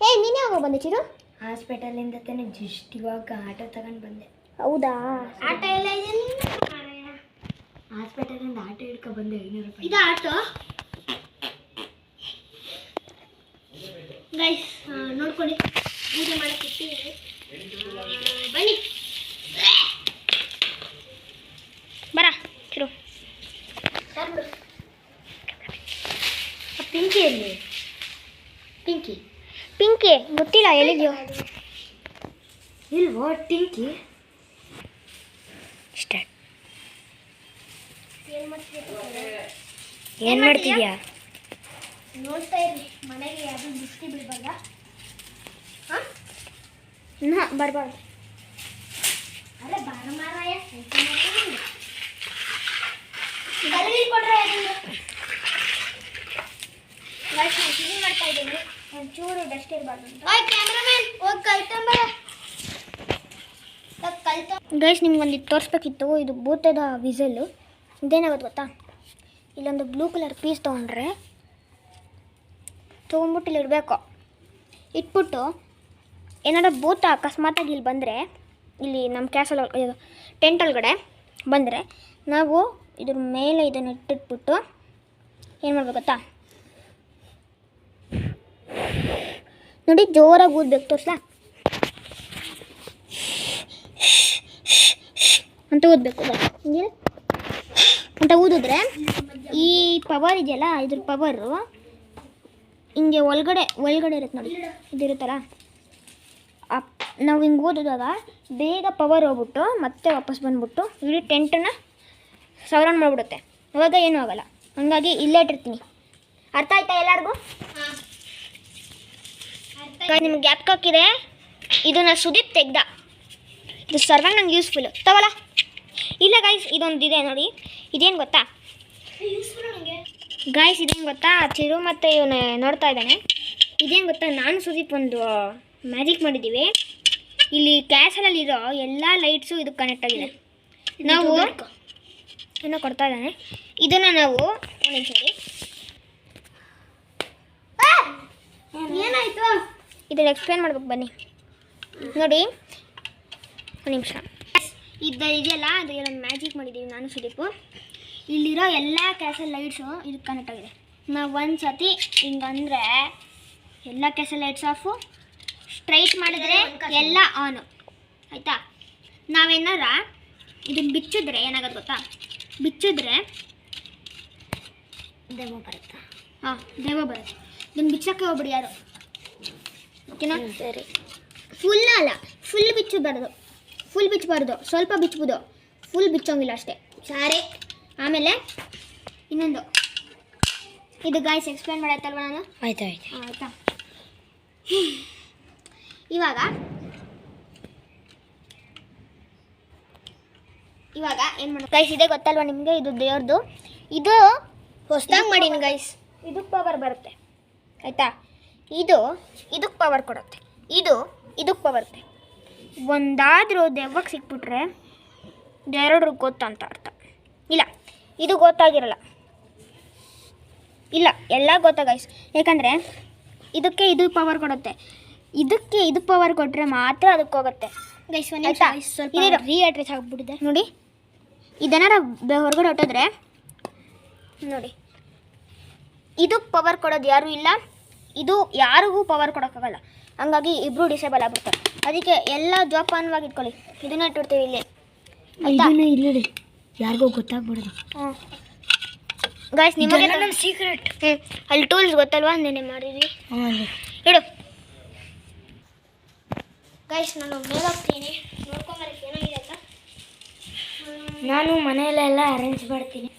ನೀನೇ ಯಾವಾಗ ಬಂದೆ ಚಿರು? ಹಾಸ್ಪಿಟಲಿಂದ ತಾನೇ ಜಸ್ಟ್ ಇವಾಗ ಆಟೋ ತಗೊಂಡು ಬಂದೆ. ಹೌದಾ? ಆಟೋ ಎಲ್ಲ ಇದೆ. ಹಾಸ್ಪಿಟಲಿಂದ ಆಟೋ ಹಿಡ್ಕೊ ಬಂದೆ 500 ರೂಪಾಯಿ. ಇದು ಆಟೋ ಗೈಸ್, ನೋಡ್ಕೊಳ್ಳಿ. ಪೂಜೆ ಮಾಡಕ್ಕೆ ಬನ್ನಿ ಬರ ಚಿರು. ಪಿಂಕಿ ಎಲ್ಲಿ? ಪಿಂಕಿ ಪಿಂಕಿ ಗೊತ್ತಿಲ್ಲ ಎಲ್ಲಿದ್ಯೋ. ಇಲ್ವೋ ಟಿಂಕಿ? ಸ್ಟಾರ್ಟ್. ಏನು ಮಾಡ್ತಿದ್ಯಾ? ನೋಡ್ತಾ ಇರಿ, ಮನೆಗೆ ಅದು ದೃಷ್ಟಿ ಬೀಳ್ಬಾರ್ದ? ಬರಬಾರ್ದು. ಅರೆ ಬಾರ ಮಾರಾಯ, ಕೊಡ್ರೆ ಕ್ಲೀನ್ ಮಾಡ್ತಾ ಇದ್ದೀನಿ. ಒಂಚೂರು ಡಸ್ಟ್ ಇರಬಾರ್ದು ಅಂತ. ಕ್ಯಾಮ್ರಾಮನ್ ಹೋಗಿ ಕಲ್ತಂಬರ. ಗೈಸ್, ನಿಮ್ಗೊಂದು ತೋರಿಸ್ಬೇಕಿತ್ತು. ಇದು ಭೂತದ ವಿಸಲ್ಲು. ಇದೇನಾಗುತ್ತೆ ಗೊತ್ತಾ? ಇಲ್ಲೊಂದು ಬ್ಲೂ ಕಲರ್ ಪೀಸ್ ತೊಗೊಂಡ್ರೆ ತೊಗೊಂಡ್ಬಿಟ್ಟು ಇಲ್ಲಿ ಇಡಬೇಕು. ಇಟ್ಬಿಟ್ಟು ಏನಾರ ಭೂತ ಅಕಸ್ಮಾತಾಗಿ ಇಲ್ಲಿ ಬಂದರೆ, ಇಲ್ಲಿ ನಮ್ಮ ಕ್ಯಾಸಲ್ ಟೆಂಟ್ ಒಳಗಡೆ ಬಂದರೆ, ನಾವು ಇದ್ರ ಮೇಲೆ ಇದನ್ನು ಇಟ್ಟಿಟ್ಬಿಟ್ಟು ಏನು ಮಾಡ್ಬೇಕು ಗೊತ್ತಾ? ನೋಡಿ, ಜೋರಾಗಿ ಊದಬೇಕು. ತೋರಿಸ್ಲಾ ಅಂತ ಊದಬೇಕು. ಹಿಂಗೆ ಅಂತ ಊದಿದ್ರೆ ಈ ಪವರ್ ಇದೆಯಲ್ಲ, ಇದ್ರ ಪವರು ಹಿಂಗೆ ಒಳಗಡೆ ಇರುತ್ತೆ ನೋಡಿ. ಇದಿರುತ್ತಲ್ಲ, ನಾವು ಹಿಂಗೆ ಓದಿದಾಗ ಬೇಗ ಪವರ್ ಹೋಗ್ಬಿಟ್ಟು ಮತ್ತೆ ವಾಪಸ್ ಬಂದ್ಬಿಟ್ಟು ಇಡೀ ಟೆಂಟನ್ನು ಸವರೌಂಡ್ ಮಾಡಿಬಿಡುತ್ತೆ. ಅವಾಗ ಏನೂ ಆಗೋಲ್ಲ. ಹಂಗಾಗಿ ಇಲ್ಲೇ ಇಟ್ಟಿರ್ತೀನಿ. ಅರ್ಥ ಆಯ್ತಾ ಎಲ್ಲರಿಗೂ? ನಿಮ್ಗೆ ಗ್ಯಾಪ್ ಹಾಕಿದೆ. ಇದನ್ನು ಸುದೀಪ್ ತೆಗ್ದ. ಇದು ಸರ್ವಂಗ್ ನಂಗೆ ಯೂಸ್ಫುಲ್ಲು. ತಗೊಳ. ಇಲ್ಲ ಗೈಸ್, ಇದೊಂದಿದೆ ನೋಡಿ. ಇದೇನು ಗೊತ್ತಾ ಗೈಸ್? ಇದೇನು ಗೊತ್ತಾ? ಚಿರು ಮತ್ತು ಇವನು ನೋಡ್ತಾ ಇದ್ದಾನೆ. ಇದೇನು ಗೊತ್ತಾ? ನಾನು ಸುದೀಪ್ ಒಂದು ಮ್ಯಾಜಿಕ್ ಮಾಡಿದ್ದೀವಿ. ಇಲ್ಲಿ ಕ್ಯಾಸಲಲ್ಲಿರೋ ಎಲ್ಲ ಲೈಟ್ಸು ಇದಕ್ಕೆ ಕನೆಕ್ಟ್ ಆಗಿದೆ. ನಾವು ಏನೋ ಕೊಡ್ತಾ ಇದ್ದಾನೆ. ಇದನ್ನು ನಾವು ನೋಡಿ, ಏನಾಯಿತು ಇದನ್ನು ಎಕ್ಸ್ಪ್ಲೇನ್ ಮಾಡ್ಬೇಕು ಬನ್ನಿ. ನೋಡಿ, ಒಂದು ನಿಮಿಷ. ಇದೆಯಲ್ಲ, ಅದು ಏನೊಂದು ಮ್ಯಾಜಿಕ್ ಮಾಡಿದ್ದೀವಿ ನಾನು ಸುದೀಪು. ಇಲ್ಲಿರೋ ಎಲ್ಲ ಕ್ಯಾಸಲ್ ಲೈಟ್ಸು ಇದಕ್ಕೆ ಕನೆಕ್ಟ್ ಆಗಿದೆ. ನಾವು ಒಂದು ಸತಿ ಹಿಂಗಂದರೆ ಎಲ್ಲ ಕ್ಯಾಸಲ್ ಲೈಟ್ಸ್ ಆಫು, ಸ್ಟ್ರೈಟ್ ಮಾಡಿದ್ರೆ ಎಲ್ಲ ಆನು. ಆಯಿತಾ? ನಾವೇನಾರ ಇದನ್ನು ಬಿಚ್ಚಿದ್ರೆ ಏನಾಗೋದು ಗೊತ್ತಾ? ಬಿಚ್ಚಿದ್ರೆ ದೇವ ಬರುತ್ತಾ? ಹಾಂ, ದೇವ ಬರುತ್ತೆ. ಇದನ್ನು ಬಿಚ್ಚೋಕ್ಕೆ ಹೋಗ್ಬಿಡಿ ಯಾರು, ಓಕೆನಾ? ಸರಿ. ಫುಲ್ ಅಲ್ಲ, ಫುಲ್ ಬಿಚ್ಚಬಾರ್ದು, ಸ್ವಲ್ಪ ಬಿಚ್ಬೋದು. ಫುಲ್ ಬಿಚ್ಚೋಂಗಿಲ್ಲ ಅಷ್ಟೇ. ಸಾರಿ. ಆಮೇಲೆ ಇನ್ನೊಂದು, ಇದು ಗಾಯ್ಸ್ ಎಕ್ಸ್ಪ್ಲೇನ್ ಮಾಡಾಯ್ತಲ್ವ ನಾನು? ಆಯ್ತಾ? ಇವಾಗ ಏನು ಮಾಡೋದು ಗೈಸ್? ಇದೇ ಗೊತ್ತಲ್ವ ನಿಮಗೆ? ಇದು ದೇವ್ರದ್ದು. ಇದು ಹೊಸದಾಗಿ ಮಾಡೀನಿ ಗೈಸ್. ಇದಕ್ಕೆ ಪವರ್ ಬರುತ್ತೆ, ಆಯಿತಾ? ಇದಕ್ಕೆ ಪವರ್ ಕೊಡುತ್ತೆ. ಇದಕ್ಕೆ ಪವರ್ ಬರುತ್ತೆ. ಒಂದಾದರೂ ದೆವ್ವಕ್ಕೆ ಸಿಕ್ಬಿಟ್ರೆ ಎರಡು ಗೊತ್ತಂತ ಅರ್ಥ. ಇಲ್ಲ, ಇದು ಗೊತ್ತಾಗಿರಲ್ಲ. ಇಲ್ಲ, ಎಲ್ಲ ಗೊತ್ತಾ ಗೈಸ್? ಯಾಕಂದರೆ ಇದಕ್ಕೆ ಇದು ಪವರ್ ಕೊಡುತ್ತೆ. ಇದು ಪವರ್ ಕೊಟ್ಟರೆ ಮಾತ್ರ ಅದಕ್ಕೆ ಹೋಗುತ್ತೆ ಗೈಸ್. ಸ್ವಲ್ಪ ರೀಅಟ್ರೀಚ್ ಆಗಿಬಿಟ್ಟಿದೆ ನೋಡಿ. ಇದನ್ನಾರ ಹೊರಗಡೆ ಹೊಟ್ಟೋದ್ರೆ ನೋಡಿ, ಇದಕ್ಕೆ ಪವರ್ ಕೊಡೋದು ಯಾರೂ ಇಲ್ಲ. ಇದು ಯಾರಿಗೂ ಪವರ್ ಕೊಡೋಕ್ಕಾಗಲ್ಲ. ಹಂಗಾಗಿ ಇಬ್ಬರು ಡಿಸೇಬಲ್ ಆಗ್ಬಿಡ್ತಾರೆ. ಅದಕ್ಕೆ ಎಲ್ಲ ಜೋಪಾನವಾಗಿ ಇಟ್ಕೊಳ್ಳಿ. ಇದನ್ನ ಇಟ್ಟಿರ್ತೀವಿ ಇಲ್ಲಿ. ಇಲ್ಲಿ ಯಾರಿಗೂ ಗೊತ್ತಾಗ್ಬಿಡೋದು. ಹಾಂ ಗಾಯ್ಸ್, ನಿಮಗೆ ನನ್ನ ಸೀಕ್ರೆಟ್. ಅಲ್ಲಿ ಟೂಲ್ಸ್ ಗೊತ್ತಲ್ವಾ? ನೆನೆ ಮಾಡಿದ್ವಿ. ಇಡು ಗೈಸ್. ನಾನು ಮೇಲೆ ಹೋಗ್ತೀನಿ, ನೋಡ್ಕೊಂಬರಕ್ಕೆ ಏನಾಗಿದೆ ಅಂತ. ನಾನು ಮನೆಯಲ್ಲೆಲ್ಲ ಅರೇಂಜ್ ಮಾಡ್ತೀನಿ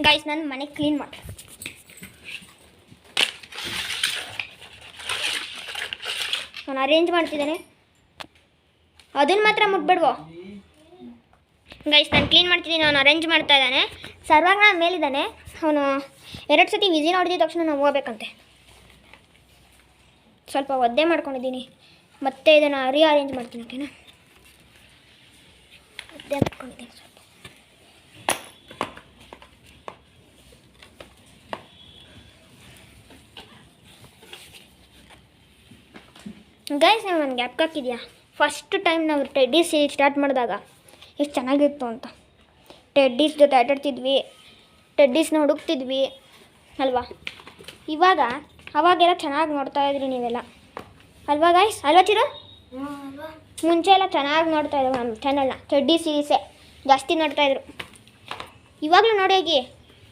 ಗೈಸ್. ನಾನು ಮನೆ ಕ್ಲೀನ್ ಮಾಡಿ ನಾನು ಅರೇಂಜ್ ಮಾಡ್ತಿದ್ದೇನೆ. ಅದನ್ನು ಮಾತ್ರ ಮುಟ್ಬಿಡ್ವೋ ಗೈಸ್? ನಾನು ಕ್ಲೀನ್ ಮಾಡ್ತಿದ್ದೀನಿ, ಅವನು ಅರೇಂಜ್ ಮಾಡ್ತಾ ಇದ್ದಾನೆ. ಸರ್ವಾಗ ಮೇಲಿದ್ದಾನೆ. ಅವನು 2 ಸತಿ ವಿಸಿ ನೋಡಿದ ತಕ್ಷಣ ನಾವು ಹೋಗ್ಬೇಕಂತೆ. ಸ್ವಲ್ಪ ಒದ್ದೆ ಮಾಡ್ಕೊಂಡಿದ್ದೀನಿ. ಮತ್ತೆ ಇದನ್ನು ಅರೇಂಜ್ ಮಾಡ್ತೀನಿ, ಓಕೆನಾ? ಒದ್ದೆ ಮಾಡ್ಕೊಂಡಿದ್ದೀನಿ ಸ್ವಲ್ಪ. ಗೈಸ್ ನೀವು ನನಗೆ ಗ್ಯಾಪ್ ಹಾಕಿದ್ಯಾ ಫಸ್ಟ್ ಟೈಮ್ ನಾವು ಟೆಡ್ಡೀಸ್ ಸ್ಟಾರ್ಟ್ ಮಾಡಿದಾಗ ಎಷ್ಟು ಚೆನ್ನಾಗಿತ್ತು ಅಂತ. ಟೆಡ್ಡೀಸ್ ಜೊತೆ ಆಟಾಡ್ತಿದ್ವಿ, ಟೆಡ್ಡೀಸ್ನ ಹುಡುಕ್ತಿದ್ವಿ ಅಲ್ವಾ. ಇವಾಗ ಅವಾಗೆಲ್ಲ ಚೆನ್ನಾಗಿ ನೋಡ್ತಾಯಿದ್ರಿ ನೀವೆಲ್ಲ ಅಲ್ವಾ ಗೈಸ್, ಅಲ್ವಾ ಚಿರು? ಮುಂಚೆ ಎಲ್ಲ ಚೆನ್ನಾಗಿ ನೋಡ್ತಾಯಿದ್ರು ನಮ್ಮ ಚಾನಲ್ನ, ಟೆಡ್ಡಿ ಸೀರೀಸೇ ಜಾಸ್ತಿ ನೋಡ್ತಾಯಿದ್ರು. ಇವಾಗಲೂ ನೋಡಿ ಹೋಗಿ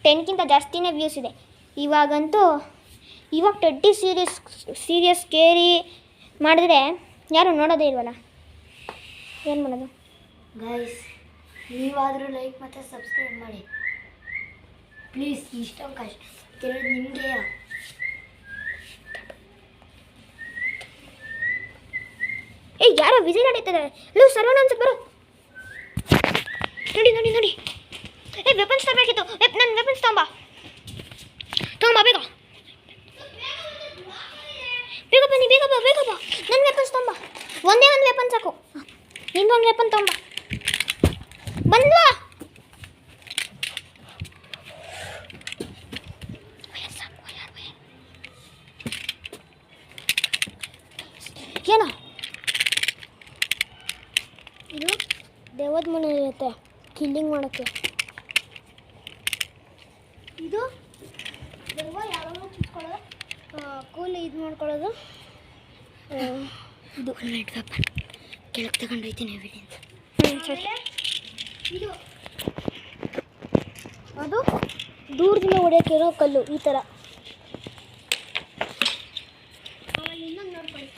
10ಕ್ಕಿಂತ ಜಾಸ್ತಿನೇ ವ್ಯೂಸ್ ಇದೆ ಇವಾಗಂತೂ. ಇವಾಗ ಟೆಡ್ಡಿ ಸೀರಿಯಸ್ ಕೇರಿ ಮಾಡಿದ್ರೆ ಯಾರು ನೋಡೋದೇ ಇಲ್ವಲ್ಲ, ಏನು ಮಾಡೋದು ಗೈಸ್? ನೀವಾದರೂ ಲೈಕ್ ಮತ್ತು ಸಬ್ಸ್ಕ್ರೈಬ್ ಮಾಡಿ ಪ್ಲೀಸ್. ಇಷ್ಟೊಂದು ಕಷ್ಟ ಕೇಳೋದು ನಿಮಗೆ. ಯಾರೋ ವಿಸಿಲ್ ನಡೀತದೆ. ಲೂ ಸರ್ವಣ ಅನ್ಸುತ್ತೆ, ಬರೋ. ನೋಡಿ ನೋಡಿ ನೋಡಿ, ವೆಪನ್ಸ್ ತರಬೇಕಿತ್ತು. ನನ್ನ ವೆಪನ್ಸ್ ತಗೊಂಬ ಬೇಗ ಬೇಗ ಬನ್ನಿ, ಬೇಗ ಬಾ ಬೇಗ ಬಾ. ನನ್ನ ವೆಪನ್ಸ್ ತಗೊಂಬ, ಒಂದೇ ಒಂದು ವೆಪನ್ ಸಾಕು. ನಿಂದೊಂದು ವೆಪನ್ ತಗೊಂಬ, ಬಂದ್ವಾ? ಏನೋ ಇದು ದೇವದ ಮನೆ ಇರುತ್ತೆ ಕಿಲ್ಲಿಂಗ್ ಮಾಡೋಕ್ಕೆ. ಇದು ದೆವ್ವ ಯಾವಾಗ ಚುಚ್ಕೊಳ್ಳೋದು, ಕೂಲ್ ಇದು ಮಾಡ್ಕೊಳ್ಳೋದು. ಇದು ನೈಟ್ ವೆಪನ್ ಕೆಳಗೆ ತಗೊಂಡೋಯ್ತೀನಿ ಎವಿಡೆನ್ಸ್. ಸರಿ. ಇದು ಅದು ದೂರದಿಂದ ಹೊಡೆಯೋಕ್ಕಿರೋ ಕಲ್ಲು ಈ ಥರ. ಇನ್ನೊಂದು ನೋಡ್ಕೊಳ್ಳಿ,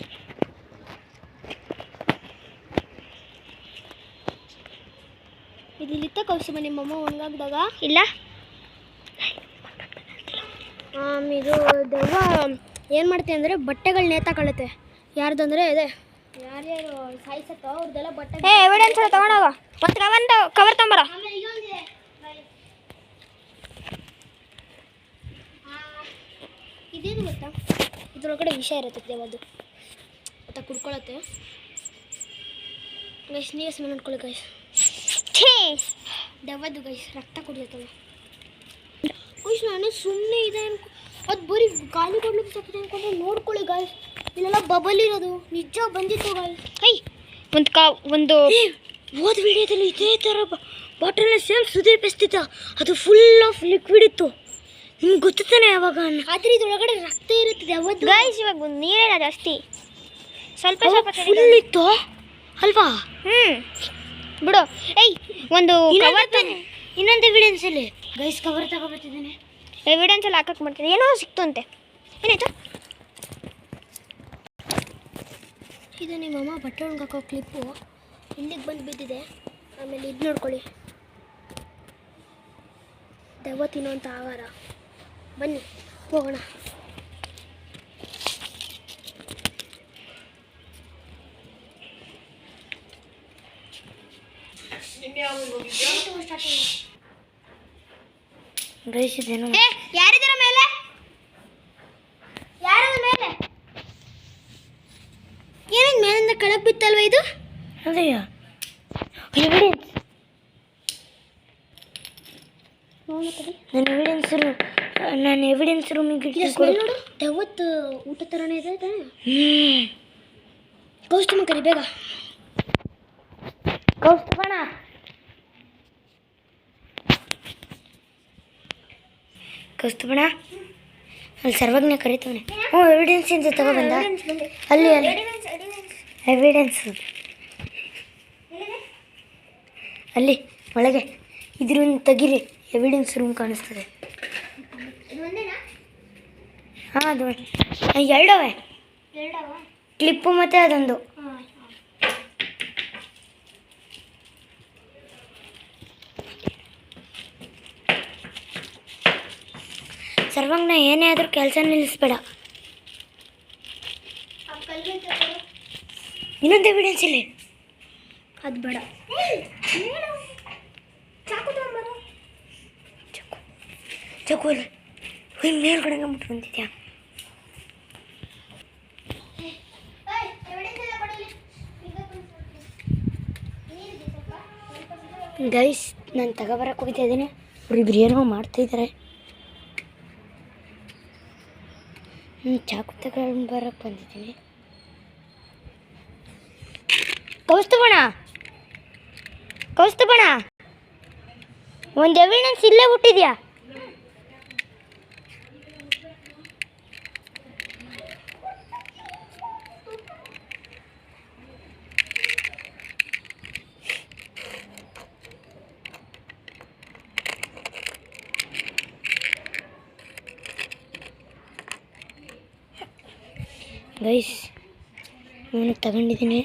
ಇದು ಇಲ್ಲಿತ್ತ ಕಳಿಸುವ ನಿಮ್ಮಮ್ಮ ಒಣಗಾಗ್ದಾಗ ಇಲ್ಲ. ಇದು ದೆವ್ವ ಏನು ಮಾಡ್ತೆ ಅಂದರೆ ಬಟ್ಟೆಗಳು ನೇತಾಕೊಳ್ಳುತ್ತೆ. ಯಾರ್ದಂದರೆ ಇದೆ, ಯಾರ್ಯಾರು ಸಾಯಿಸತ್ತೋ ಅವ್ರದ್ದೆಲ್ಲ ಬಟ್ಟೆ. ಎವಿಡೆನ್ಸ್ ತೊಗೊಂಡೋಗ, ಒಂದು ಕವರ್ ತೊಗೊಂಬರ. ಇದೇನು ಗೊತ್ತಾ, ಇದ್ರೊಳಗಡೆ ವಿಷ ಇರುತ್ತೆ ದೇವದ್ದು ಅಂತ ಕುಡ್ಕೊಳತ್ತೆ. ಗೈಸ್ ನೀವೇ ಸುಮ್ಮನೆ ನೋಡ್ಕೊಳ್ಳಿ ಗೈಸ್. ದೆವ್ವದ್ದು ಗೈಸ್ ರಕ್ತ ಕುಡಿಯುತ್ತಲ್ಲ ಗೈಸ್. ನಾನು ಸುಮ್ಮನೆ ಇದೆ ಅದು ಬರೀ ಗಾಳಿ ಕೊಡ್ಲಿಕ್ಕೆ ಸಾಕಿದೆ ಅನ್ಕೊಂಡ್ರೆ ನೋಡ್ಕೊಳ್ಳಿ ಗಾಯ್ಸ್, ಇಲ್ಲೆಲ್ಲ ಬಬಲ್ ಇರೋದು ನಿಜ ಬಂದಿತ್ತು ಗಾಯ್ಸ್. ಒಂದು ಹೋದ ವಿಡಿಯೋದಲ್ಲಿ ಇದೇ ಥರ ಬಾಟಲ್ನ ಸೇಮ್ ಸುದೀಪ್ ಎಸ್ತಿದ್ದ, ಅದು ಫುಲ್ ಆಫ್ ಲಿಕ್ವಿಡ್ ಇತ್ತು. ನಿಮ್ಗೆ ಗೊತ್ತಾನೆ ಯಾವಾಗ, ಆದರೆ ಇದ್ರೊಳಗಡೆ ರಕ್ತ ಇರುತ್ತದೆ ಅವತ್ತು ಗಾಯ್ಸ್. ಇವಾಗ ನೀರೇನ ಜಾಸ್ತಿ, ಸ್ವಲ್ಪ ಸ್ವಲ್ಪ ಫುಲ್ ಇತ್ತು ಅಲ್ವಾ? ಬಿಡು. ಒಂದು ಕವರ್ ತಾನೆ, ಇನ್ನೊಂದು ಎವಿಡೆನ್ಸ್ ಅಲ್ಲಿ ಗೈಸ್ ಕವರ್ ತಗೊಬರ್ತಿದ್ದೇನೆ. ಎವಿಡೆನ್ಸ್ ಎಲ್ಲ ಹಾಕಕ್ಕೆ ಮಾಡ್ತೀನಿ. ಏನೋ ಸಿಕ್ತು ಅಂತೆ, ಏನಾಯ್ತು? ಇದು ನಿಮ್ಮಮ್ಮ ಬಟ್ಟೆ ಒಣಗಾಕೋ ಕ್ಲಿಪ್ಪು ಇಲ್ಲಿಗೆ ಬಂದು ಬಿದ್ದಿದೆ. ಆಮೇಲೆ ಇದು ನೋಡ್ಕೊಳ್ಳಿ, ದೆವ್ವ ತಿನ್ನೋಂಥ ಆಹಾರ. ಬನ್ನಿ ಹೋಗೋಣ. ಗೈಸ್ ಇದೇನು ಯಾರಿದ್ದೀರ ಮೇಲೆ? ಯಾರದ ಮೇಲೆ? ಏನಿದ್ ಮೇಲಿಂದ ಕೆಳಗೆ ಬಿತ್ತಲ್ವ ಇದು? ಅದೇಯ ಎವಿಡೆನ್ಸ್. ನನ್ನ ಎವಿಡೆನ್ಸ್ ರೂಮಿಗೆ ನೋಡು, ದೆವ್ವತ್ತು ಊಟ ಥರನೇ ಇದೆ ತಾನೆ. ಕೌಸ್ತುಮ ಕರಿ ಬೇಗ. ಕೌಸ್ತುಭಣ ಕೌಸ್ತುಭಣ ಅಲ್ಲಿ ಸರ್ವಜ್ಞ ಕರಿತವನೆ. ಹ್ಞೂ ಎವಿಡೆನ್ಸ್ ಇಂದ ತಗೊಬಂದ. ಅಲ್ಲಿ ಅಲ್ಲಿ ಎವಿಡೆನ್ಸ್ ಅಲ್ಲಿ ಒಳಗೆ ಇದ್ರನ್ನ ತೆಗಿರಿ, ಎವಿಡೆನ್ಸ್ ರೂಮ್ ಕಾಣಿಸ್ತದೆ. ಹಾಂ ಅದು ಎರಡವೆ ಕ್ಲಿಪ್ಪು ಮತ್ತು ಅದೊಂದು. ಸರ್ವಂಗ್ನ ಏನೇ ಆದರೂ ಕೆಲಸ ನಿಲ್ಲಿಸ್ಬೇಡ. ಇನ್ನೊಂದು ಎವಿಡೆನ್ಸ್ ಇಲ್ಲಿ, ಅದು ಬೇಡ. ಚಕು ಅಲ್ಲಿ ಹೋಯ್ ಮೇಲ್ಗಡೆ ಮುಟ್ಟು ಬಂದಿದ್ಯಾ? ಗೈಸ್ ನಾನು ತಗೊಬರಕ್ಕೆ ಹೋಗ್ತಾ ಇದ್ದೀನಿ, ಅವ್ರಿಬ್ರು ಏನೋ ಮಾಡ್ತಾಯಿದ್ದಾರೆ. ಚಾಕು ತಗೊಂಡು ಬರೋಕ್ಕೆ ಬಂದಿದ್ದೀನಿ. ಕೌಸ್ತುಭಣ ಒಂದು ಎವಿಡೆನ್ಸ್ ಇಲ್ಲೇ ಹುಟ್ಟಿದ್ಯಾ? ಗೈಸ್ ನಾನು ತಗೊಂಡಿದ್ದೀನಿ.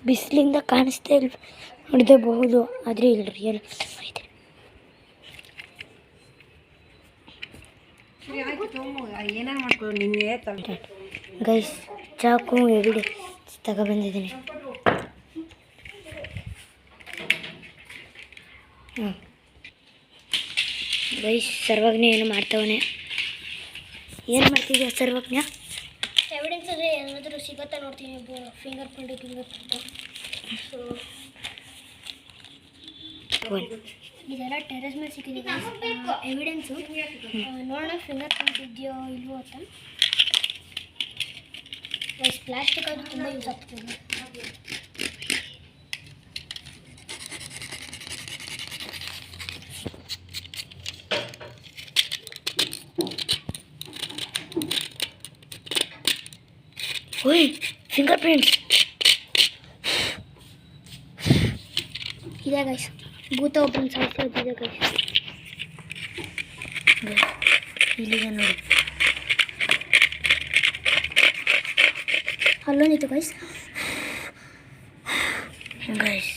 ಬಿಸಿಲಿಂದ ಕಾಣಿಸ್ತಾ ಇಲ್ಲ ಹೊಡೆದಬಹುದು, ಆದರೆ ಇಲ್ಲಿ ರಿಯಲ್ ಇದೆ. ಗೈಸ್ ಚಾಕು ಎವಿಡೆನ್ಸ್ ತಗೊಬಂದಿದ್ದೀನಿ. ಗೈಸ್ ಸರ್ವಜ್ಞ ಏನು ಮಾಡ್ತವನೆ? ಏನು ಮಾಡ್ತಿದ್ಯಾ ಸರ್ವಜ್ಞ? ಎವಿಡೆನ್ಸ್ ಅಂದರೆ ಏನಾದರೂ ಸಿಗುತ್ತಾ ನೋಡ್ತೀನಿ. ಫಿಂಗರ್ ಪ್ರಿಂಟು ಸೊ ಇದೆಲ್ಲ ಟೆರೆಸ್ ಮೇಲೆ ಸಿಕ್ಕಿದೆ ಎವಿಡೆನ್ಸು. ನೋಡೋಣ ಫಿಂಗರ್ ಪ್ರಿಂಟ್ ಇದೆಯೋ ಇಲ್ವೋ ಅಂತ. ಪ್ಲಾಸ್ಟಿಕ್ ಆದರೂ ತುಂಬ ಯೂಸ್ ಆಗ್ತದೆ. ಓಯ್ ಫಿಂಗರ್ ಪ್ರಿಂಟ್ಸ್ ಇದೆ ಗೈಸ್. ಭೂತ ಒಬ್ಬನ ಸಾಯಿಸೋದಿದೆ ಗೈಸ್. ಇಲ್ಲಿದೆ ನೋಡಿ. ಅಲ್ಲೊಂದಿತ್ತು ಗೈಸ್. ಗೈಸ್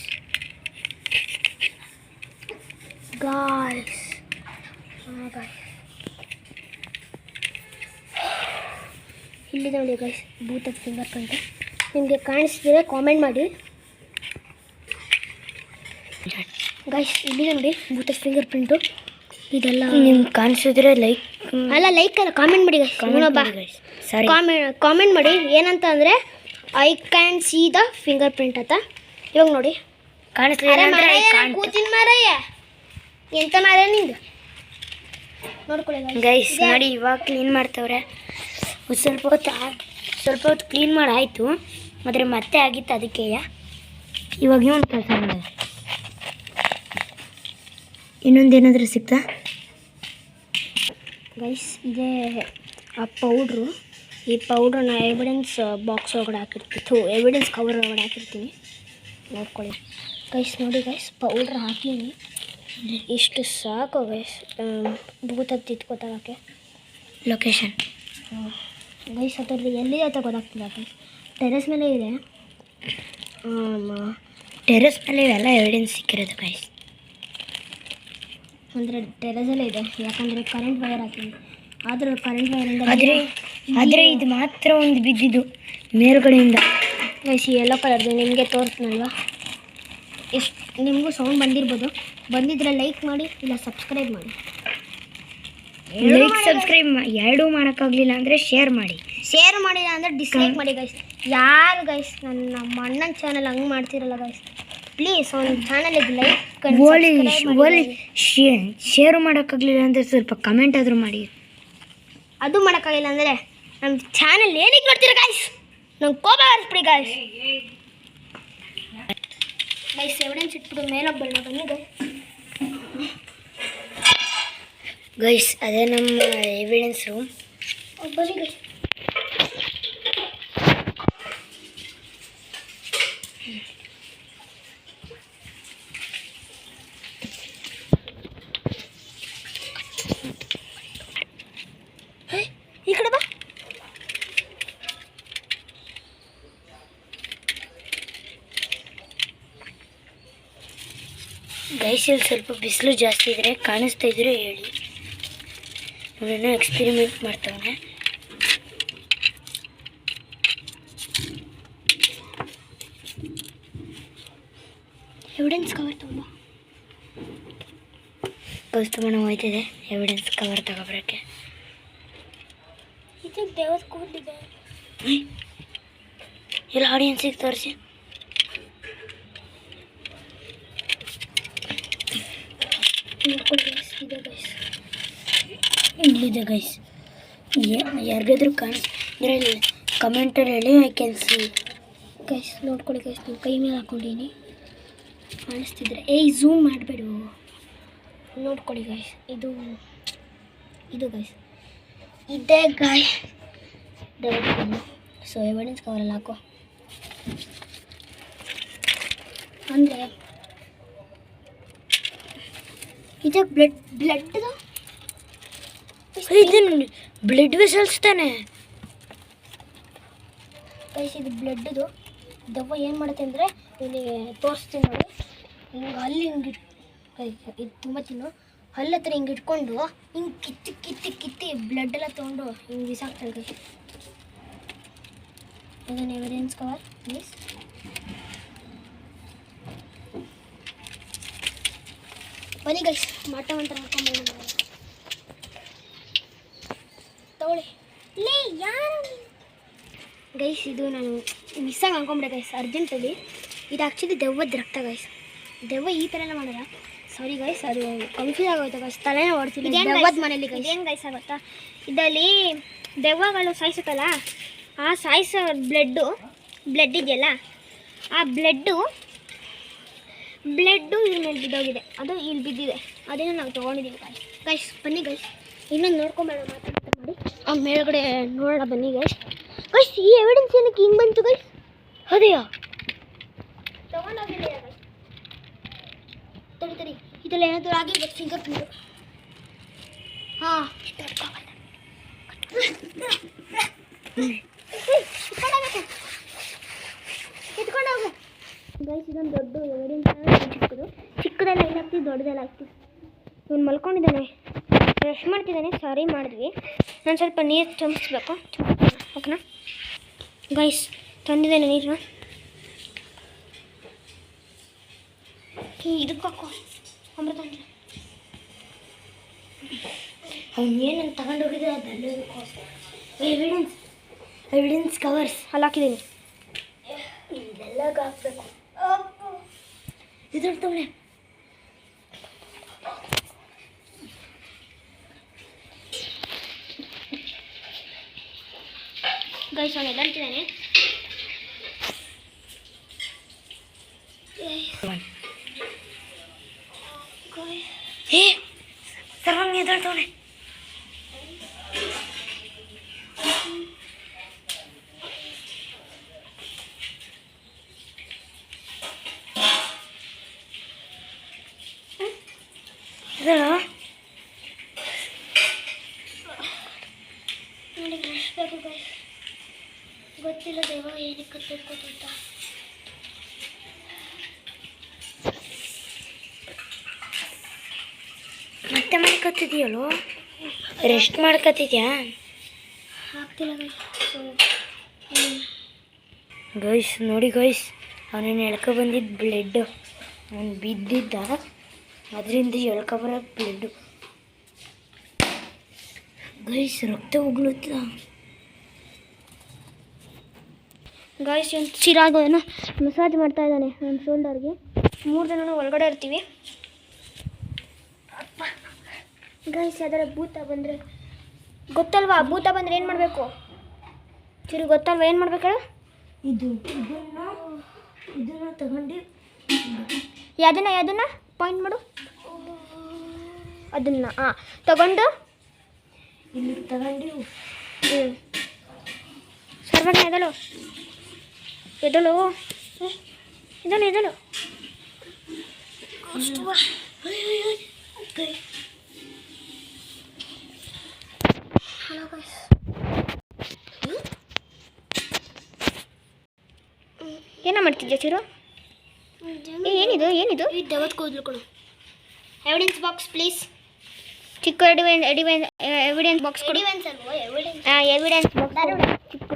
ಗಾಯ್ಸ್ ಇಲ್ಲಿದೆ ನೋಡಿ ಗೈಸ್ ಭೂತದ ಫಿಂಗರ್ ಪ್ರಿಂಟ್. ನಿಮಗೆ ಕಾಣಿಸ್ತಿದ್ರೆ ಕಾಮೆಂಟ್ ಮಾಡಿ ಗೈಸ್. ಇಲ್ಲಿದೆ ನೋಡಿ ಭೂತದ ಫಿಂಗರ್ ಪ್ರಿಂಟು. ಇದೆಲ್ಲ ನಿಮ್ಗೆ ಕಾಣಿಸಿದ್ರೆ ಲೈಕ್ ಲೈಕ್ ಅಲ್ಲ ಕಾಮೆಂಟ್ ಮಾಡಿ ಗೈಸ್. ಸಾರಿ ಕಾಮೆಂಟ್ ಮಾಡಿ ಏನಂತ ಅಂದರೆ I can see the finger print ಅಂತ. ಇವಾಗ ನೋಡಿ ಕೂತಿನ ಮಾರಯ್ಯ ಎಂತ ಮಾರ ನಿಂದು ನೋಡ್ಕೊಳ್ಳಿ ಗೈಸ್. ನೋಡಿ ಇವಾಗ ಕ್ಲೀನ್ ಮಾಡ್ತವ್ರೆ. ಸ್ವಲ್ಪ ಹೊತ್ತು ಕ್ಲೀನ್ ಮಾಡಿ ಆಯಿತು, ಆದರೆ ಮತ್ತೆ ಆಗಿತ್ತು ಅದಕ್ಕೆ. ಇವಾಗ ಒಂದು ಕೆಲಸ ಮಾಡಿದೆ. ಇನ್ನೊಂದೇನಾದರೂ ಸಿಗ್ತಾ ಗೈಸ್? ಇದೇ ಆ ಪೌಡ್ರು. ಈ ಪೌಡ್ರನ್ನ ಎವಿಡೆನ್ಸ್ ಬಾಕ್ಸ್ ಒಳಗಡೆ ಹಾಕಿರ್ತೀನಿ, ಎವಿಡೆನ್ಸ್ ಕವರ್ ಒಳಗಡೆ ಹಾಕಿರ್ತೀನಿ, ನೋಡ್ಕೊಳ್ಳಿ ಗೈಸ್. ನೋಡಿ ಗೈಸ್ ಪೌಡ್ರ್ ಹಾಕೀನಿ. ಇಷ್ಟು ಸಾಕು ಗೈಸ್ ಭೂತದ್ದು ತಿತ್ಕೋತಾಗಕ್ಕೆ. ಲೊಕೇಶನ್ ಗೈಸ್ ಅದರಲ್ಲಿ ಎಲ್ಲಿದೆ ಅಂತ ಗೊತ್ತಾಗ್ತಿಲ್ಲ ಗೈಸ್. ಟೆರೆಸ್ ಮೇಲೆ ಇದೆ. ಟೆರೆಸ್ ಮೇಲೆ ಇವೆಲ್ಲ ಎವಿಡೆನ್ಸ್ ಸಿಕ್ಕಿರೋದು ಗೈಸ್. ಅಂದರೆ ಟೆರೆಸಲ್ಲೇ ಇದೆ, ಯಾಕಂದರೆ ಕರೆಂಟ್ ವೈರ್ ಹಾಕಿದ್ದೀನಿ. ಆದರೂ ಕರೆಂಟ್ ವೈರಿಂದ ಆದರೆ ಇದು ಮಾತ್ರ ಒಂದು ಬಿದ್ದಿದ್ದು ಮೇಲ್ಗಡೆಯಿಂದ ಗೈಸ್. ಈ ಎಲ್ಲೋ ಕಲರ್ದು ನಿಮಗೆ ತೋರಿಸ್ನಲ್ವಾ? ಎಷ್ಟು ನಿಮಗೂ ಸೌಂಡ್ ಬಂದಿರ್ಬೋದು. ಬಂದಿದ್ರೆ ಲೈಕ್ ಮಾಡಿ, ಇಲ್ಲ ಸಬ್ಸ್ಕ್ರೈಬ್ ಮಾಡಿ. ಲೈಕ್ ಸಬ್ಸ್ಕ್ರೈಬ್ ಎರಡೂ ಮಾಡೋಕ್ಕಾಗಲಿಲ್ಲ ಅಂದರೆ ಶೇರ್ ಮಾಡಿ. ಶೇರ್ ಮಾಡಿಲ್ಲ ಅಂದರೆ ಡಿಸ್ಲೈಕ್ ಮಾಡಿ ಗೈಸ್. ಯಾರು ಗೈಸ್ ನಮ್ಮ ಅಣ್ಣನ ಚಾನಲ್ ಹಂಗೆ ಮಾಡ್ತಿರಲ್ಲ ಗೈಸ್, ಪ್ಲೀಸ್ ಒಂದು ಚಾನಲಿಗೆ ಲೈಕ್ ಶೇರು ಮಾಡೋಕ್ಕಾಗಲಿಲ್ಲ ಅಂದರೆ ಸ್ವಲ್ಪ ಕಮೆಂಟ್ ಆದರೂ ಮಾಡಿ. ಅದು ಮಾಡೋಕ್ಕಾಗಿಲ್ಲ ಅಂದರೆ ನಮ್ಮ ಚಾನಲ್ ಏನಕ್ಕೆ ನೋಡ್ತೀರ ಗೈಸ್? ನಂಗೆ ಕೋಪ ಹರಿಸ್ಬಿಡಿ ಗೈಸ್. ಗೈಸ್ ಎವಿಡೆನ್ಸ್ ಇಟ್ಬಿಟ್ಟು ಮೇಲೋಗಿ ಬರೋಣ ಬನ್ನಿ ಗೈಸ್. ಅದೇ ನಮ್ಮ ಎವಿಡೆನ್ಸು. ಬನ್ನಿ ಗೈಸ್. ಈ ಕಡೆ ಬಾ. ಗೈಸ್ ಇಲ್ಲಿ ಸ್ವಲ್ಪ ಬಿಸಿಲು ಜಾಸ್ತಿ ಇದ್ದರೆ ಕಾಣಿಸ್ತಾ ಇದ್ರೆ ಹೇಳಿ. ಅವನೇನೋ ಎಕ್ಸ್ಪೆರಿಮೆಂಟ್ ಮಾಡ್ತಾವನೆ. ಎವಿಡೆನ್ಸ್ ಕವರ್ ತಗೊಂಬ. ಕೌಸ್ತುಭಣ ಹೋಯ್ತಿದೆ ಎವಿಡೆನ್ಸ್ ಕವರ್ ತಗೊಬರೋಕ್ಕೆ. ಇದಕ್ಕೆ ದೇವದ ಕೂದಲಿದೆ. ಎಲ್ಲ ಆಡಿಯನ್ಸಿಗೆ ತೋರಿಸಿ. ಇಲ್ಲಿದೆ ಗೈಸ್. ಯಾರಿಗಾದ್ರೂ ಕಾಣಿಸಿದ್ರೆ ಕಮೆಂಟಲ್ಲಿ ಹೇಳಿ. ಐ ಕ್ಯಾನ್ ಸಿ ಗೈಸ್ ನೋಡ್ಕೊಳ್ಳಿ ಗೈಸ್, ನಾನು ಕೈ ಮೇಲೆ ಹಾಕ್ಕೊಂಡಿನಿ, ಕಾಣಿಸ್ತಿದ್ರೆ ಝೂಮ್ ಮಾಡಬೇಡು, ನೋಡ್ಕೊಳ್ಳಿ ಗೈಸ್. ಇದು ಗೈಸ್ ಇದೆ ಗಾಯ್ ಸೊ ಎವಿಡೆನ್ಸ್ ಕವರಲ್ಲಿ ಹಾಕೋ ಅಂದರೆ ಇದು ಬ್ಲಡ್ದು ಇದು ಬ್ಲಡ್ ವೆಸಲ್ಸ್ ತಾನೆ ಗೈಸ್. ಇದು ಬ್ಲಡ್ದು ದೆವ್ವ ಏನು ಮಾಡುತ್ತೆ ಅಂದರೆ ಇಲ್ಲಿ ತೋರಿಸ್ತೀನಿ ನೋಡಿ. ಹಿಂಗೆ ಹಲ್ಲಿ ಹಿಂಗೆ ಇದು ತುಂಬ ತಿನ್ನು ಹಲ್ಲು ಹತ್ರ ಹಿಂಗೆ ಇಟ್ಕೊಂಡು ಹಿಂಗೆ ಕಿತ್ತಿ ಬ್ಲಡ್ ಎಲ್ಲ ತೊಗೊಂಡು ಹಿಂಗೆ ಬಿಸಾಕ್ತಾರೆ ಗೈಸ್. ಇದನ್ನು ಎವಿಡೆನ್ಸ್ ಕವರ್ ಪ್ಲೀಸ್. ಬನ್ನಿ ಗೈಸ್, ಮಾಟ ಮಂತ್ರ ಮಾಡ್ಕೊಂಡು ತಗೊಳ್ಳಿ. ಲೇ ಯಾರು ಗೈಸ್, ಇದು ನಾನು ಮಿಸ್ಸಾಗಿ ಅನ್ಕೊಂಬಿಟ್ಟೆ ಗೈಸ್ ಅರ್ಜೆಂಟಲ್ಲಿ. ಇದು ಆ್ಯಕ್ಚುಲಿ ದೆವ್ವದ ರಕ್ತ ಗೈಸ್. ದೆವ್ವ ಈ ಥರ ಎಲ್ಲ ಮಾಡೋಲ್ಲ, ಸಾರಿ ಗೈಸ್, ಅದು ಕನ್ಫ್ಯೂಸ್ ಆಗೋಯ್ತು ಗೈಸ್, ತಲೆನೇ ಓಡ್ತಿಲ್ಲ. ದೆವ್ವದ ಮನೇಲಿ ಗೈಸ್ ಏನು ಗೈಸ್ ಆಗುತ್ತಾ, ಇದರಲ್ಲಿ ದೆವ್ವಗಳು ಸಾಯಿಸುತ್ತಲ್ಲ, ಆ ಸಾಯಿಸೋ ಬ್ಲಡ್ ಇದೆಯಲ್ಲ, ಆ ಬ್ಲಡ್ಡು ಇಲ್ಲಿ ಮೇಲೆ ಬಿದ್ದೋಗಿದೆ, ಅದು ಇಲ್ಲಿ ಬಿದ್ದಿದೆ, ಅದನ್ನು ನಾವು ತೊಗೊಂಡಿದ್ದೀವಿ ಗೈಸ್. ಬನ್ನಿ ಗೈಸ್, ಇನ್ನೊಂದು ನೋಡ್ಕೊಂಬೇಡ, ಮಾತಾಡ್ತಾ ಮಾಡಿ ಆ ಮೇಲ್ಗಡೆ ನೋಡೋಣ ಬನ್ನಿ ಗೈಸ್. ಈ ಎವಿಡೆನ್ಸ್ ಏನಕ್ಕೆ ಹಿಂಗೆ ಬಂತು ಗೈಸ್? ಅದೇಯಾ ತೊಗೊಂಡೋಗಿಲ್ಲ ಗೈಸ್, ತಡಿ ಇದೆಲ್ಲ ಏನಾದರೂ ಆಗಿ ಫಿಂಗರ್ ಪ್ರಿಂಟು. ಹಾಂ ಎತ್ಕೊಂಡು ಹೋಗು ಗೈಸ್. ಇದೊಂದು ದೊಡ್ಡ ಎವಿಡೆನ್ಸ್, ಚಿಕ್ಕದೆಲ್ಲ ಇಲ್ಲ ಆಗ್ತೀವಿ, ದೊಡ್ಡದೆಲ್ಲ ಆಗ್ತೀವಿ. ಇವನು ಮಲ್ಕೊಂಡಿದ್ದಾನೆ, ಬ್ರಷ್ ಮಾಡ್ತಿದ್ದಾನೆ, ಸಾರಿ ಮಾಡಿದ್ವಿ. ನಾನು ಸ್ವಲ್ಪ ನೀರು ತುಂಬಿಸ್ಬೇಕು, ಓಕೆನಾ ಗೈಸ್? ತಂದಿದ್ದೇನೆ ನೀರನ್ನ, ಇದಕ್ಕೆ ಹಾಕೋ ಅಮೃತ ಅಂದರೆ. ಅವ್ನು ಏನಂತ ತಗೊಂಡೋಗಿದ್ರೆ ಅದೆಲ್ಲದಕ್ಕೋಸ್ಕರ ಎವಿಡೆನ್ಸ್ ಕವರ್ಸ್ ಅಲ್ಲಿ ಹಾಕಿದ್ದೀನಿ, ಇದೆಲ್ಲ ಹಾಕ್ಬೇಕು. ಇದ್ರ ತಗೊಳ್ಳಿ. ಗೈಸ್ ಅವನು ಎದಂತಿದ್ದಾನೆ. ಸರ್ವಂಗ್ ಎದ್ದಾಳ್ತವನೆ. ನೋಡಿ ಬ್ರಷ್ ಬೇಕು ಗೈಸ್, ಗೊತ್ತಿಲ್ಲ ದೆವ್ವ ಏನಕ್ಕೆ ಕತ್ತಿರ್ಕೋತ. ಮತ್ತೆ ಮಾಡ್ಕೊತಿದ್ಯಲ್ಲೋ, ರೆಸ್ಟ್ ಮಾಡ್ಕೊತಿದ್ಯಾ? ಆಗ್ತಿಲ್ಲ ಗೈಸ್ ನೋಡಿ ಗೈಸ್, ಅವನೇನು ಎಳ್ಕೊ ಬಂದಿದ್ದು ಬ್ಲಡ್ಡು, ಅವನು ಬಿದ್ದಿದ್ದ, ಅದರಿಂದ ಎಳ್ಕೊಬರೋ ಬ್ಲಡ್ಡು ಗೈಸ್. ರಕ್ತ ಉಗುಳುತ್ತ ಗೈಸ್. ಒಂದು ಚಿರಾಗನ್ನು ಮಸಾಜ್ ಮಾಡ್ತಾ ಇದ್ದಾನೆ ನನ್ನ ಶೋಲ್ಡರ್ಗೆ. 3 ಜನ ಒಳಗಡೆ ಇರ್ತೀವಿ ಗೈಸ್. ಯಾವ್ದಾರ ಭೂತ ಬಂದರೆ ಗೊತ್ತಲ್ವಾ, ಭೂತ ಬಂದರೆ ಏನು ಮಾಡಬೇಕು ಚಿರು, ಗೊತ್ತಲ್ವಾ ಏನು ಮಾಡ್ಬೇಕು? ಇದನ್ನು ತಗೊಂಡು ಯಾವುದನ್ನ ಪಾಯಿಂಟ್ ಮಾಡು, ಅದನ್ನು ತಗೊಂಡು ಇಲ್ಲಿ ತಗೊಂಡು ಸರ್ವಣ್ಣ ಎದಳು ಎದಳು ಹಲೋ ಗೈಸ್. ಏನೋ ಮಾಡ್ತಿದ್ಯಾ ಚಿರು? ಏನಿದು ದೆವ್ವದ ಕೂದಲು ಕೊಡು. ಎವಿಡೆನ್ಸ್ ಬಾಕ್ಸ್ ಪ್ಲೀಸ್, ಚಿಕ್ಕ ಎವಿಡೆನ್ಸ್ ಬಾಕ್ಸ್ ಕೊಡು. ಎವಿಡೆನ್ಸ್ ಬಾಕ್ಸ್ ಚಿಕ್ಕ.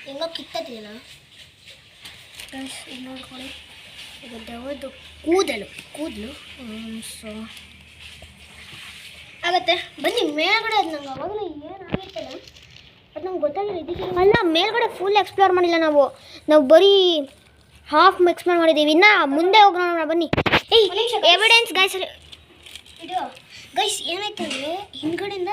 ಹೆಂಗೋ ಕಿತ್ತದಿಲ್ಲ ಇದು ನೋಡ್ಕೊಳ್ಳಿ. ಇದು ದೆವ್ವದ್ದು ಕೂದಲು ಸೊ ಆಗತ್ತೆ. ಬನ್ನಿ ಮೇಲ್ಗಡೆ, ಅದು ನಂಗೆ ಅವಾಗಲೇ ಏನಾಗಿತ್ತಲ್ಲ ಅದು ನಂಗೆ ಗೊತ್ತಾಗಿಲ್ಲ. ಇದಕ್ಕೆ ಅಲ್ಲ, ಮೇಲ್ಗಡೆ ಫುಲ್ ಎಕ್ಸ್ಪ್ಲೋರ್ ಮಾಡಿಲ್ಲ ನಾವು ಬರೀ ಹಾಫ್ ಎಕ್ಸ್ಪ್ಲೋರ್ ಮಾಡಿದ್ದೀವಿ. ಇನ್ನು ಮುಂದೆ ಹೋಗೋಣ ಬನ್ನಿ. ಎವಿಡೆನ್ಸ್ ಗೈಸ್, ಇದು ಗೈಸ್ ಏನಾಯ್ತು ಅಂದರೆ ಹಿಂದ್ಗಡೆಯಿಂದ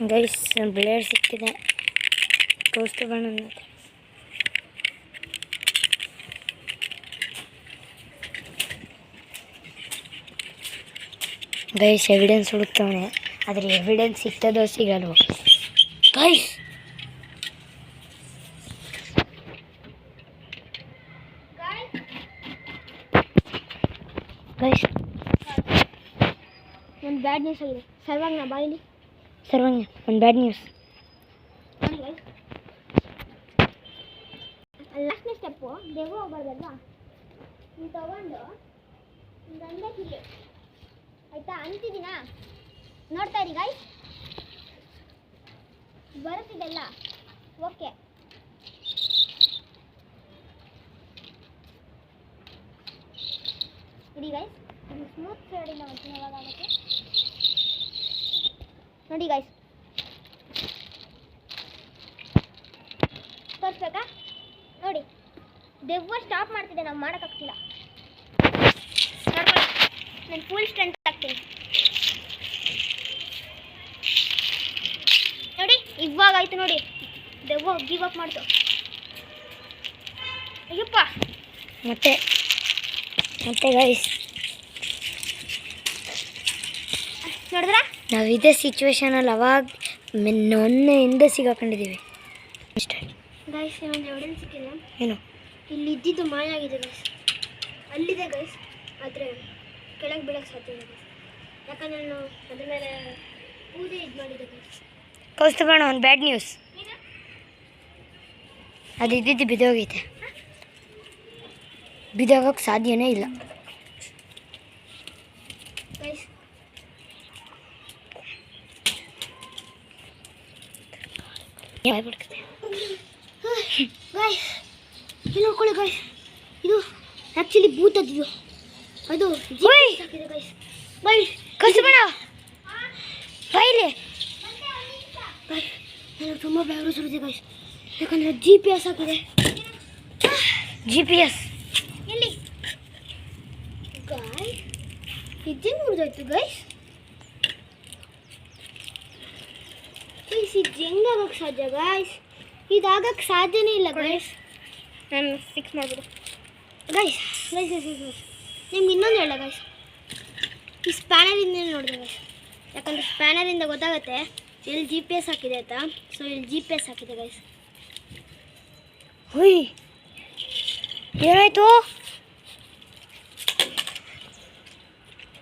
ಗೈಸ್ ಬ್ಲೇಡ್ ಸಿಕ್ಕಿದೆ ತೋರಿಸ್ತು ಬಣ್ಣ ಗೈಸ್ ಎವಿಡೆನ್ಸ್ ಹುಡುಕ್ತವನೆ ಆದರೆ ಎವಿಡೆನ್ಸ್ ಸಿಗ್ತದೋ ಸಿಗಲ್ವೋ ಗೈಸ್ ಗೈಸ್ ಒಂದು ಬ್ಯಾಡ್ ನ್ಯೂಸ್ ಆಗಿದೆ ಸರ್ವಾಂಗ್ನ ಬಾಯಿಲಿ ಸರ್ವಂಗ ಒಂದು ಬ್ಯಾಡ್ ನ್ಯೂಸ್ ಲಾಸ್ಟ್ನೇ ಸ್ಟೆಪ್ಪು ದೇವ ಹೋಗ್ಬಾರ್ದಲ್ವಾ ನೀವು ತಗೊಂಡು ಗಂಡೆ ಕಿಲ್ಲಿ ಆಯಿತಾ ಅಂತಿದ್ದೀನಾ ನೋಡ್ತಾ ಇರಿ ಗಾಯ್ಸ್ ಬರುತ್ತಿದ್ದೆಲ್ಲ ಓಕೆ ನೋಡಿ ಗೈಸ್ ಇದು ಸ್ಮೂತ್ ಸೈಡಿಂದ ಮಾಡ್ತೀನಿ ಯಾವಾಗುತ್ತೆ ನೋಡಿ ಗೈಸ್ ತೋರಿಸ್ಬೇಕಾ ನೋಡಿ ದೆವ್ವ ಸ್ಟಾಪ್ ಮಾಡ್ತಿದ್ದೆ ನಾವು ಮಾಡೋಕ್ಕಾಗ್ತಿಲ್ಲ ನೋಡ್ಕೊಳ್ಳಿ ನಾನು ಫುಲ್ ಸ್ಟ್ರೆಂತ್ ಹಾಕ್ತೀನಿ ನೋಡಿ ಇವಾಗ ಆಯ್ತು ನೋಡಿ ದೆವ್ವ ಗಿವ್ ಅಪ್ ಮಾಡ್ತು ಅಯ್ಯಪ್ಪ ಮತ್ತೆ ಗೈಸ್ ನೋಡಿದ್ರಾ ನಾವು ಇದೇ ಸಿಚುವೇಶನಲ್ಲಿ ಅವಾಗ ನೊನ್ನೆಯಿಂದ ಸಿಗಾಕೊಂಡಿದ್ದೀವಿ ಅಷ್ಟೇ ಗೈಸ್ ಒಂದು ಎವಿಡೆನ್ಸ್ ಸಿಕ್ಕಿಲ್ಲ ಏನು ಇಲ್ಲಿ ಇದ್ದಿದ್ದು ಮಾಯ ಆಗಿದೆ ಗೈಸ್ ಅಲ್ಲಿದೆ ಗೈಸ್ ಆದರೆ ಕೆಳಗೆ ಬೀಳಕ್ಕೆ ಸಾಧ್ಯ ಇಲ್ಲ ಗೈಸ್ ಯಾಕಂದ್ರೆ ನಾನು ಅದ್ರ ಮೇಲೆ ಪೂಜೆ ಇದು ಮಾಡಿದ್ದೆ ಗೈಸ್ ಕೌಸ್ತುಭಣ್ಣ ಒಂದು ಬ್ಯಾಡ್ ನ್ಯೂಸ್ ಅದು ಇದ್ದಿದ್ದು ಬಿದ್ದೋಗೈತೆ ಬಿದ್ದೋಗಕ್ಕೆ ಸಾಧ್ಯನೇ ಇಲ್ಲ ಗೈಸ್ ಗೈಸ್ ಇಲ್ಲಿ ನೋಡ್ಕೊಳ್ಳಿ ಗೈಸ್ ಇದು ಆ್ಯಕ್ಚುಲಿ ಭೂತದ್ದು ಅದು ಹಾಕಿದೆ ಗೈಸ್ ಬೈ ಕೌಸ್ತುಭಣ್ಣ ಬೈಲಿ ನನಗೆ ತುಂಬ ಬ್ಯಾಗ್ರು ಸುರಿದೆ ಗೈಸ್ ಯಾಕಂದರೆ GPS ಹಾಕಿದೆ GPS ಎಲ್ಲಿ ಗಾಯ್ಸ್ ಇದೇನು ಮುರಿದೋಯ್ತು ಗೈಸ್ ಗೈಸ್ ಇದು ಹೆಂಗಾಗಕ್ಕೆ ಸಾಧ್ಯ ಗೈಸ್ ಇದಾಗಕ್ಕೆ ಸಾಧ್ಯನೇ ಇಲ್ಲ ಗೈಸ್ ನಾನು ಫಿಕ್ಸ್ ಮಾಡ್ಬಿಡು ಗೈಸ್ ಗೈಸ್ ಗೈಸ್ ಗೈಸ್ ನಿಮ್ಗೆ ಇನ್ನೊಂದು ಹೇಳ ಗೈಸ್ ಈ ಸ್ಪ್ಯಾನರಿಂದ ನೋಡಿದೆ ಗೈಸ್ ಯಾಕಂದರೆ ಸ್ಪ್ಯಾನರಿಂದ ಗೊತ್ತಾಗುತ್ತೆ ಇಲ್ಲಿ GPS ಹಾಕಿದೆ ಆಯಿತಾ ಸೊ ಇಲ್ಲಿ GPS ಹಾಕಿದೆ ಗೈಸ್ ಹುಯ್ ಏನಾಯ್ತು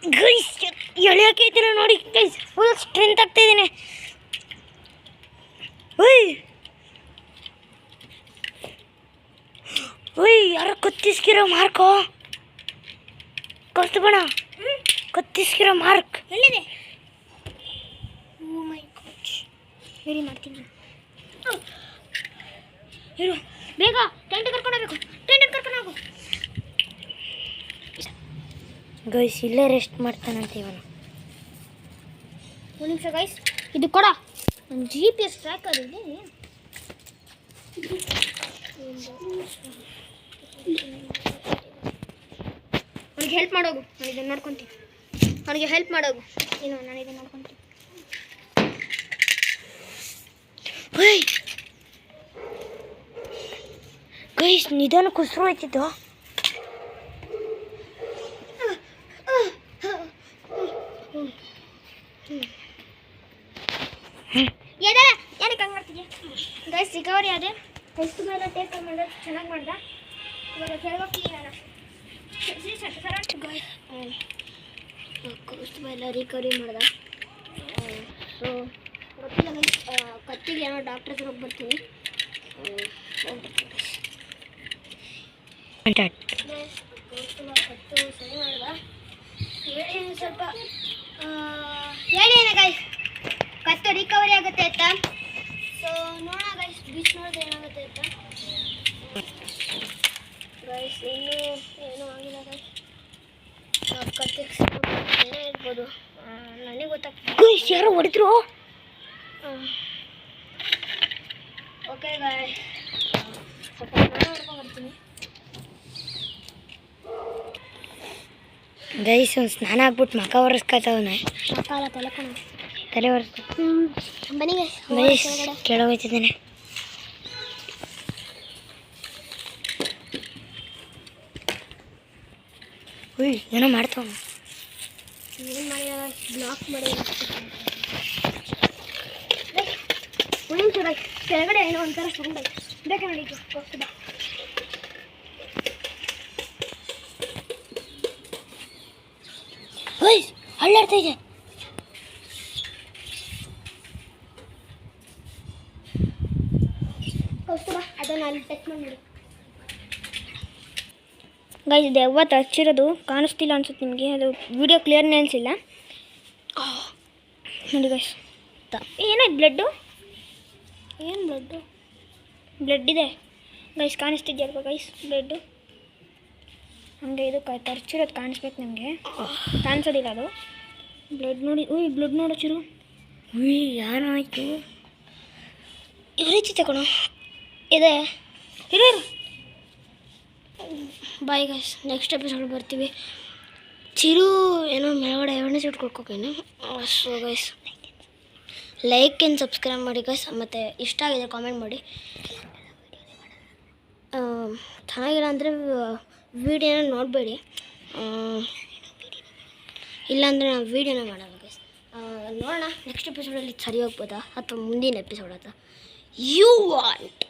ಗೈಸ್ ಎಳೆಯೋಕೈತಿಲ್ಲ ನೋಡಿ ಗೈಸ್ ಫುಲ್ ಸ್ಟ್ರೆಂತ್ ಆಗ್ತಾಯಿದ್ದೀನಿ ಹುಯ್ ಹುಯ್ ಯಾರೋ ಕತ್ತಿಸ್ಕಿರೋ ಮಾರ್ಕೋ ಕೌಸ್ತುಭಣ್ಣ ಕತ್ತಿಸ್ಕಿರೋ ಮಾರ್ಕ್ ಎಲ್ಲಿದೆ ಓ ಮೈ ಗಾಡ್ ವೆರಿ ಮಾಡ್ತೀನಿ ಇರು ಬೇಗ ಟೆಂಟ್ ಕರ್ಕೊಂಡು ಹೋಗ್ಬೇಕು ಟೆಂಟ್ ಕರ್ಕೊಂಡು ಹೋಗು ಗೈಸ್ ಇಲ್ಲೇ ರೆಸ್ಟ್ ಮಾಡ್ತಾನಂತೆ ಇವನು ಒಂದು ನಿಮಿಷ ಗೈಸ್ ಇದು ಕೊಡ ನನ್ನ GPS ಟ್ರ್ಯಾಕರ್ ಇದೆ ಅವನಿಗೆ ಹೆಲ್ಪ್ ಮಾಡೋಗು ನಾನು ಇದನ್ನು ನೋಡ್ಕೊತೀನಿ ಅವನಿಗೆ ಹೆಲ್ಪ್ ಮಾಡೋಗು ಏನು ನಾನು ಇದನ್ನು ನೋಡ್ಕೊತೀನಿ ಗೈಸ್ ನಿಧಾನ ಕುಸ್ರು ಹೋಯ್ತಿದ್ದು ಏನಕ್ಕೆ ಹಂಗೆ ಮಾಡ್ತಿದ್ಯಾ ಗೈಸ್ ರಿಕವರಿ ಆದೆ ಎಷ್ಟು ಮೇಲೆ ಟೇಕ್ ಮಾಡೋದು ಚೆನ್ನಾಗಿ ಮಾಡ್ದ ಇವಾಗ ಕೆಳಗೋಗ್ತೀನಿ ನಾನು ಕೌಸ್ತುಭ ಎಲ್ಲ ರಿಕವರಿ ಮಾಡ್ದ ಸೊ ಗೊತ್ತಿಲ್ಲ ಗೈಸ್ ಕತ್ತಿಗೆ ಏನೋ ಡಾಕ್ಟ್ರ್ ಹತ್ರ ಹೋಗಿ ಬರ್ತೀನಿ ಕೌಸ್ತುಭ ಕತ್ತು ಸರಿ ಮಾಡ್ದ ಹೇಳಿ ಸ್ವಲ್ಪ ಹೇಳಿ ಏನ ಗೈಸ್ ಕತ್ತು ರಿಕವರಿ ಆಗುತ್ತೆ ಆಯ್ತಾ ಸೊ ನೋಡೋಣ ಗೈಸ್ ಬೀಚ್ ನೋಡಿದ್ರೆ ಏನಾಗುತ್ತೆ ಆಯ್ತಾ ಗೈಸ್ ಇನ್ನೂ ಏನೂ ಆಗಿಲ್ಲ ಗೈಸ್ ಕತ್ತಿಗೆ ಏನೇ ಇರ್ಬೋದು ನನಗೆ ಗೊತ್ತಾಗ್ತದೆ ಗೈಸ್ ಯಾರೋ ಹೊಡೆದ್ರು ಓಕೆ ಗೈಸ್ ಸ್ವಲ್ಪ ನಾನು ಹೊಡ್ಕೊಂಡ್ಬರ್ತೀನಿ ಗೈಸ್ ಒಂದು ಸ್ನಾನ ಹಾಕ್ಬಿಟ್ಟು ಮಕ ಒರೆಸ್ಕೊತಾವನೆ ಮಕ್ಕಳ ತಲೆಕೊಂಡು ತಲೆ ಒರೆಸ್ತು. ಬನ್ನಿ ಕೆಳಗೋಯ್ತಿದ್ದೇನೆ. ಉಯ್ ಏನೋ ಮಾಡ್ತಾವ. ಏನು ಮಾಡಿದ ಬ್ಲಾಕ್ ಮಾಡಿ ಕೆಳಗಡೆ ಏನೋ ಒಂಥರ ಸೌಂಡ್ ಆಯ್ತು. ಬೇಕಾ ನೋಡಿ ಹೊಸದ ಉಯ್ ಹಳ್ಳಾಡ್ತಾ ಇದೆ. ಹೊಸದ ಅದನ್ನು ಅಲ್ಲಿ ಟಚ್ ಮಾಡಿ ನೋಡಿ ಗೈಸ್. ಇದು ಯಾವತ್ತು ಹಚ್ಚಿರೋದು ಕಾಣಿಸ್ತಿಲ್ಲ ಅನ್ಸುತ್ತೆ ನಿಮಗೆ, ಅದು ವಿಡಿಯೋ ಕ್ಲಿಯರ್ನೇ ಅನಿಸಿಲ್ಲ ನೋಡಿ ಗೈಸ್. ಏನಾಯ್ತು ಬ್ಲಡ್ಡು? ಏನು ಬ್ಲಡ್ ಇದೆ ಗೈಸ್, ಕಾಣಿಸ್ತಿದ್ಯಲ್ವ ಗೈಸ್ ಬ್ಲಡ್ಡು? ಹಂಗೆ ಇದು ತರ್ಚಿರೋದು ಕಾಣಿಸ್ಬೇಕು ನಿಮಗೆ, ಕಾಣಿಸೋದಿಲ್ಲ ಅದು ಬ್ಲಡ್ ನೋಡಿ. ಬ್ಲಡ್ ನೋಡೋ ಚಿರು. ಯಾರು ಆಯಿತು ಈ ರೀತಿ ತಗೊಳ್ಳೋ ಇದೆ. ಇರು ಬಾಯ್ ಗೈಸ್, ನೆಕ್ಸ್ಟ್ ಎಪಿಸೋಡ್ ಬರ್ತೀವಿ. ಚಿರು ಏನೋ ಮೇಲ್ಗಡೆ ಎಣ್ಣೆ ಸುಟ್ಟು ಕೊಡ್ಕೋಕೇನೆ. So guys like and subscribe ಮಾಡಿ ಗೈಸ್, ಮತ್ತು ಇಷ್ಟ ಆಗಿದೆ ಕಾಮೆಂಟ್ ಮಾಡಿ. ಚೆನ್ನಾಗಿಲ್ಲ ಅಂದರೆ ವೀಡಿಯೋನ ನೋಡಬೇಡಿ, ಇಲ್ಲಾಂದರೆ ನಾವು ವೀಡಿಯೋನ ಮಾಡಲ್ಲ ಗೈಸ್. ನೋಡೋಣ ನೆಕ್ಸ್ಟ್ ಎಪಿಸೋಡಲ್ಲಿ ಸರಿ ಹೋಗ್ಬೋದಾ ಅಥವಾ ಮುಂದಿನ ಎಪಿಸೋಡ್ ಅಥವಾ ಯು ವಾಂಟ್